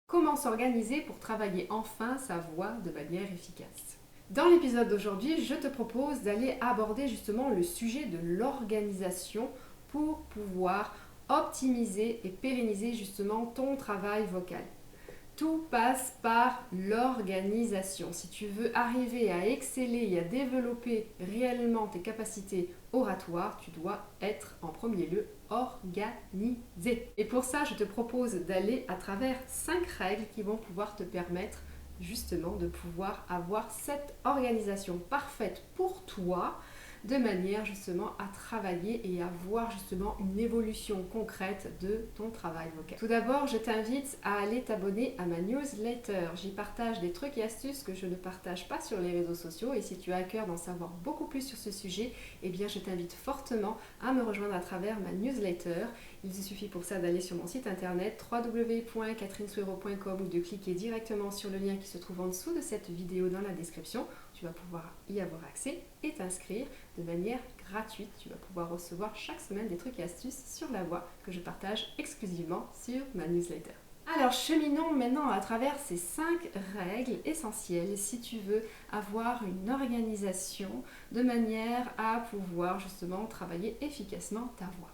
Comment s'organiser pour travailler enfin sa voix de manière efficace? Dans l'épisode d'aujourd'hui, je te propose d'aller aborder justement le sujet de l'organisation pour pouvoir optimiser et pérenniser justement ton travail vocal. Tout passe par l'organisation. Si tu veux arriver à exceller et à développer réellement tes capacités oratoires, tu dois être en premier lieu organisé. Et pour ça, je te propose d'aller à travers 5 règles qui vont pouvoir te permettre justement de pouvoir avoir cette organisation parfaite pour toi, de manière justement à travailler et à voir justement une évolution concrète de ton travail vocal. Tout d'abord, je t'invite à aller t'abonner à ma newsletter. J'y partage des trucs et astuces que je ne partage pas sur les réseaux sociaux, et si tu as à cœur d'en savoir beaucoup plus sur ce sujet, eh bien je t'invite fortement à me rejoindre à travers ma newsletter. Il te suffit pour ça d'aller sur mon site internet www.catherinesuero.com ou de cliquer directement sur le lien qui se trouve en dessous de cette vidéo dans la description. Tu vas pouvoir y avoir accès et t'inscrire de manière gratuite. Tu vas pouvoir recevoir chaque semaine des trucs et astuces sur la voix que je partage exclusivement sur ma newsletter. Alors, cheminons maintenant à travers ces 5 règles essentielles si tu veux avoir une organisation de manière à pouvoir justement travailler efficacement ta voix.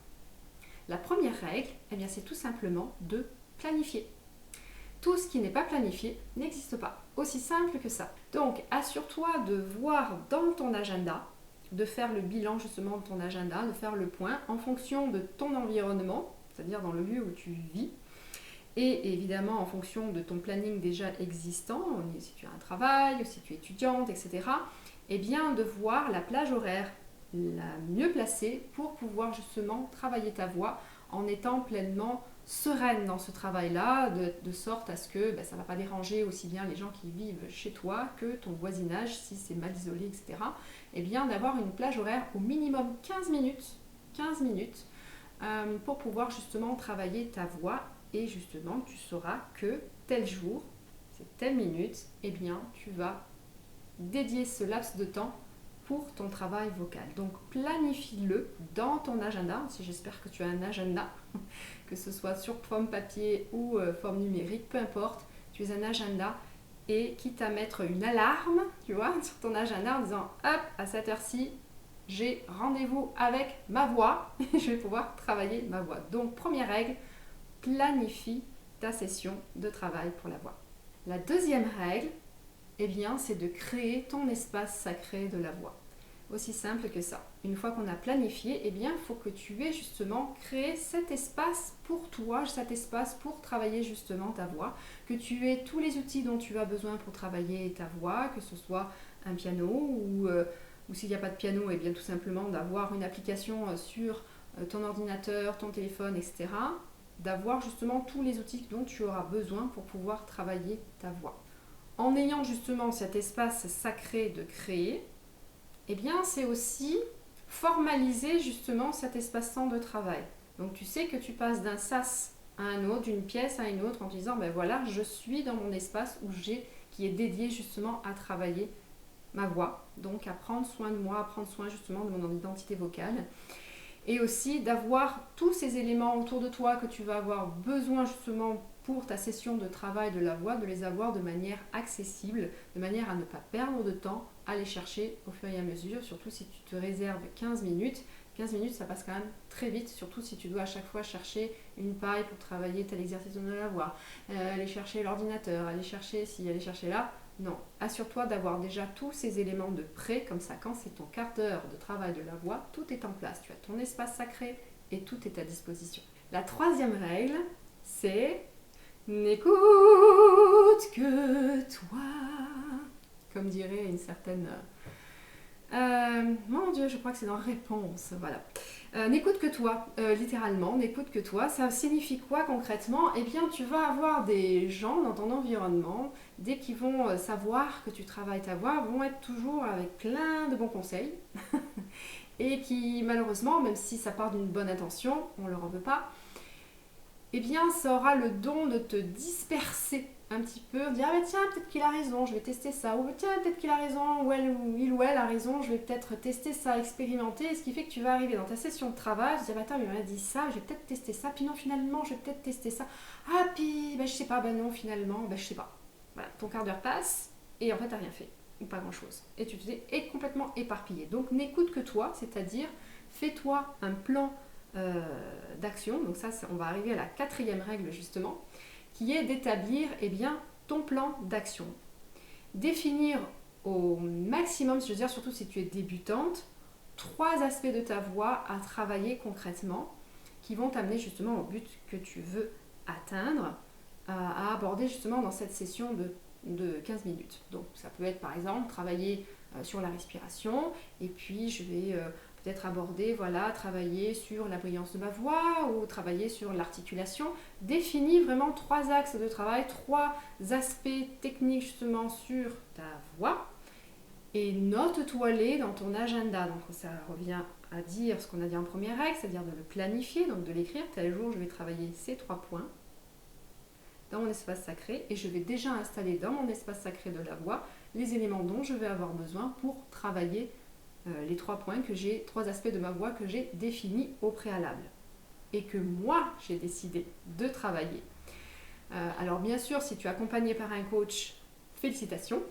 La première règle, eh bien, c'est tout simplement de planifier. Tout ce qui n'est pas planifié n'existe pas. Aussi simple que ça. Donc, assure-toi de voir dans ton agenda, de faire le bilan justement de ton agenda, de faire le point en fonction de ton environnement, c'est-à-dire dans le lieu où tu vis, et évidemment en fonction de ton planning déjà existant, si tu as un travail, ou si tu es étudiante, etc., et bien de voir la plage horaire la mieux placée pour pouvoir justement travailler ta voix en étant pleinement sereine dans ce travail-là, de sorte à ce que ça ne va pas déranger aussi bien les gens qui vivent chez toi que ton voisinage, si c'est mal isolé, etc. Et bien d'avoir une plage horaire au minimum 15 minutes pour pouvoir justement travailler ta voix, et justement tu sauras que tel jour, c'est telle minute, et bien tu vas dédier ce laps de temps pour ton travail vocal. Donc planifie-le dans ton agenda. Si j'espère que tu as un agenda, que ce soit sur forme papier ou forme numérique, peu importe, tu as un agenda, et quitte à mettre une alarme, tu vois, sur ton agenda en disant hop, à cette heure-ci, j'ai rendez-vous avec ma voix et je vais pouvoir travailler ma voix. Donc première règle, planifie ta session de travail pour la voix. La deuxième règle, eh bien, c'est de créer ton espace sacré de la voix. Aussi simple que ça. Une fois qu'on a planifié, eh bien, il faut que tu aies justement créé cet espace pour toi, cet espace pour travailler justement ta voix, que tu aies tous les outils dont tu as besoin pour travailler ta voix, que ce soit un piano ou s'il n'y a pas de piano, eh bien, tout simplement d'avoir une application sur ton ordinateur, ton téléphone, etc. D'avoir justement tous les outils dont tu auras besoin pour pouvoir travailler ta voix. En ayant justement cet espace sacré de créer, eh bien c'est aussi formaliser justement cet espace-temps de travail. Donc tu sais que tu passes d'un sas à un autre, d'une pièce à une autre, en te disant ben voilà, je suis dans mon espace qui est dédié justement à travailler ma voix, donc à prendre soin de moi, à prendre soin justement de mon identité vocale. Et aussi d'avoir tous ces éléments autour de toi que tu vas avoir besoin justement pour ta session de travail de la voix, de les avoir de manière accessible, de manière à ne pas perdre de temps à les chercher au fur et à mesure, surtout si tu te réserves 15 minutes. 15 minutes, ça passe quand même très vite, surtout si tu dois à chaque fois chercher une paille pour travailler tel exercice de la voix, aller chercher l'ordinateur, aller chercher ci, aller chercher là. Non, assure-toi d'avoir déjà tous ces éléments de près, comme ça quand c'est ton quart d'heure de travail de la voix, tout est en place, tu as ton espace sacré et tout est à disposition. La troisième règle, c'est n'écoute que toi, comme dirait une certaine... mon Dieu, je crois que c'est dans Réponse, voilà. N'écoute que toi, littéralement, n'écoute que toi. Ça signifie quoi concrètement? Eh bien, tu vas avoir des gens dans ton environnement, dès qu'ils vont savoir que tu travailles ta voix, vont être toujours avec plein de bons conseils. Et qui, malheureusement, même si ça part d'une bonne intention, on ne leur en veut pas, eh bien ça aura le don de te disperser un petit peu, dire ah bah tiens peut-être qu'il a raison, je vais tester ça, ou tiens peut-être qu'il a raison, ou il ou elle a raison, je vais peut-être tester ça, expérimenter, ce qui fait que tu vas arriver dans ta session de travail, tu te dis bah attends il m'a dit ça, je vais peut-être tester ça, puis non finalement je vais peut-être tester ça, ah puis bah je sais pas, bah non finalement, bah je sais pas. Voilà, ton quart d'heure passe et en fait t'as rien fait, ou pas grand chose, et tu te dis est complètement éparpillé. Donc n'écoute que toi, c'est-à-dire fais-toi un plan d'action, donc ça on va arriver à la 4e règle justement, qui est d'établir eh bien, ton plan d'action. Définir au maximum, je veux dire surtout si tu es débutante, 3 aspects de ta voix à travailler concrètement qui vont t'amener justement au but que tu veux atteindre, à aborder justement dans cette session de 15 minutes. Donc ça peut être par exemple travailler sur la respiration et puis je vais peut-être aborder, voilà, travailler sur la brillance de ma voix ou travailler sur l'articulation. Définis vraiment 3 axes de travail, 3 aspects techniques justement sur ta voix et note-toi-les dans ton agenda. Donc ça revient à dire ce qu'on a dit en première règle, c'est-à-dire de le planifier, donc de l'écrire. Tel jour, je vais travailler ces 3 points dans mon espace sacré et je vais déjà installer dans mon espace sacré de la voix les éléments dont je vais avoir besoin pour travailler les 3 points que j'ai, 3 aspects de ma voix que j'ai définis au préalable et que moi j'ai décidé de travailler. Alors bien sûr, si tu es accompagné par un coach, félicitations.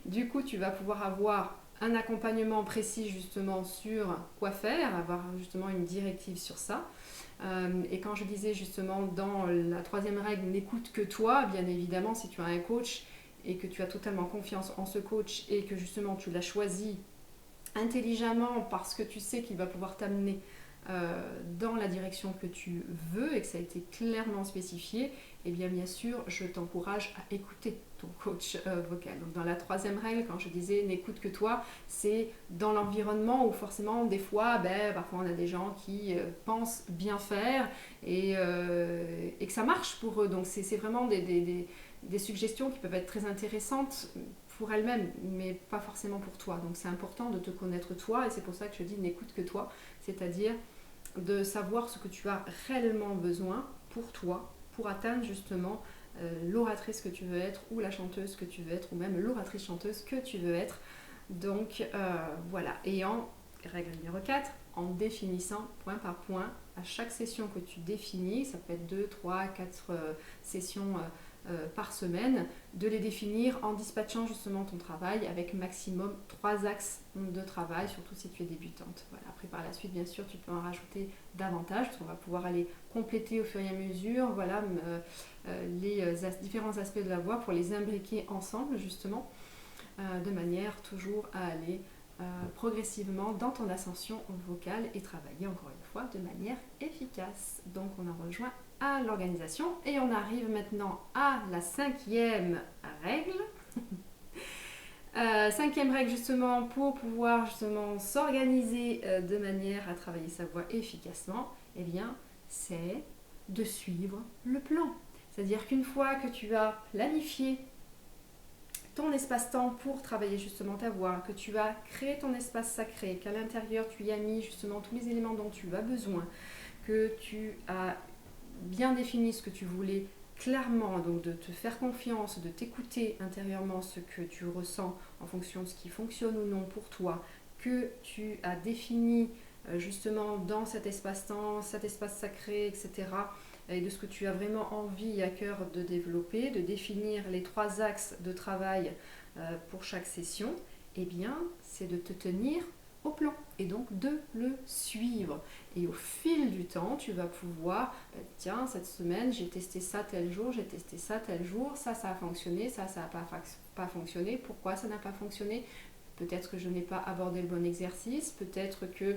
Du coup, tu vas pouvoir avoir un accompagnement précis justement sur quoi faire, avoir justement une directive sur ça. Et quand je disais justement dans la 3e règle, n'écoute que toi, bien évidemment, si tu as un coach et que tu as totalement confiance en ce coach et que justement tu l'as choisi intelligemment parce que tu sais qu'il va pouvoir t'amener dans la direction que tu veux et que ça a été clairement spécifié, et bien sûr je t'encourage à écouter ton coach vocal. Donc dans la 3e règle, quand je disais n'écoute que toi, c'est dans l'environnement où forcément des fois, parfois on a des gens qui pensent bien faire et que ça marche pour eux. Donc c'est vraiment des suggestions qui peuvent être très intéressantes pour elle-même, mais pas forcément pour toi. Donc c'est important de te connaître toi, et c'est pour ça que je dis n'écoute que toi, c'est-à-dire de savoir ce que tu as réellement besoin pour toi, pour atteindre justement l'oratrice que tu veux être, ou la chanteuse que tu veux être, ou même l'oratrice-chanteuse que tu veux être. Donc voilà, et en règle numéro 4, en définissant point par point à chaque session que tu définis, ça peut être 2, 3, 4 sessions par semaine, de les définir en dispatchant justement ton travail avec maximum 3 axes de travail, surtout si tu es débutante. Voilà. Après par la suite bien sûr tu peux en rajouter davantage, parce qu'on va pouvoir aller compléter au fur et à mesure, voilà, les différents aspects de la voix pour les imbriquer ensemble justement, de manière toujours à aller progressivement dans ton ascension vocale et travailler encore une fois de manière efficace. Donc on en rejoint à l'organisation et on arrive maintenant à la 5e règle. 5e règle justement pour pouvoir justement s'organiser de manière à travailler sa voix efficacement, eh bien c'est de suivre le plan. C'est-à-dire qu'une fois que tu as planifié ton espace-temps pour travailler justement ta voix, que tu as créé ton espace sacré, qu'à l'intérieur tu y as mis justement tous les éléments dont tu as besoin, que tu as bien défini ce que tu voulais clairement, donc de te faire confiance, de t'écouter intérieurement ce que tu ressens en fonction de ce qui fonctionne ou non pour toi, que tu as défini justement dans cet espace-temps, cet espace sacré, etc., et de ce que tu as vraiment envie et à cœur de développer, de définir les 3 axes de travail pour chaque session, eh bien, c'est de te tenir au plan et donc de le suivre. Et au fil du temps, tu vas pouvoir, tiens, cette semaine, j'ai testé ça tel jour, j'ai testé ça tel jour, ça a fonctionné, ça n'a pas fonctionné, pourquoi ça n'a pas fonctionné? Peut-être que je n'ai pas abordé le bon exercice, peut-être que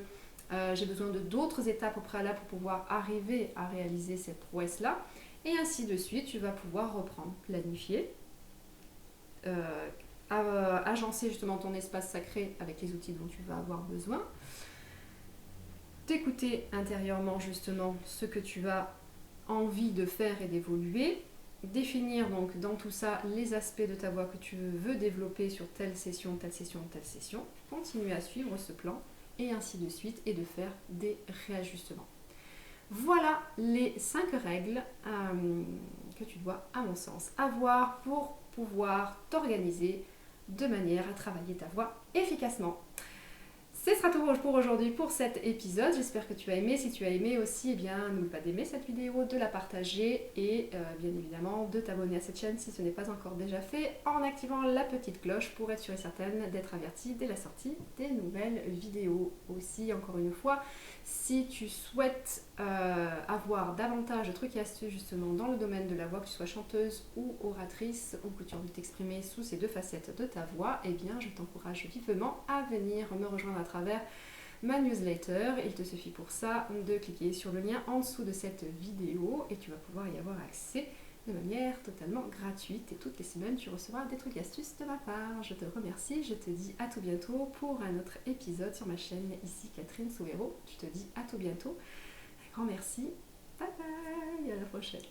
j'ai besoin de d'autres étapes au préalable pour pouvoir arriver à réaliser cette prouesse-là. Et ainsi de suite, tu vas pouvoir reprendre, planifier, agencer justement ton espace sacré avec les outils dont tu vas avoir besoin, t'écouter intérieurement justement ce que tu as envie de faire et d'évoluer, définir donc dans tout ça les aspects de ta voix que tu veux développer sur telle session, telle session, telle session, continuer à suivre ce plan et ainsi de suite, et de faire des réajustements. Voilà les 5 règles que tu dois, à mon sens, avoir pour pouvoir t'organiser de manière à travailler ta voix efficacement. Ce sera tout pour aujourd'hui pour cet épisode. J'espère que tu as aimé. Si tu as aimé aussi, eh bien, n'oublie pas d'aimer cette vidéo, de la partager et bien évidemment de t'abonner à cette chaîne si ce n'est pas encore déjà fait en activant la petite cloche pour être sûre et certaine d'être avertie dès la sortie des nouvelles vidéos. Aussi, encore une fois, si tu souhaites avoir davantage de trucs et astuces justement dans le domaine de la voix, que tu sois chanteuse ou oratrice ou que tu as envie de t'exprimer sous ces 2 facettes de ta voix, eh bien, je t'encourage vivement à venir me rejoindre à travers ma newsletter. Il te suffit pour ça de cliquer sur le lien en dessous de cette vidéo et tu vas pouvoir y avoir accès de manière totalement gratuite et toutes les semaines tu recevras des trucs et astuces de ma part. Je te remercie, je te dis à tout bientôt pour un autre épisode sur ma chaîne, ici Catherine Souhero. Je te dis à tout bientôt, un grand merci, bye bye, à la prochaine.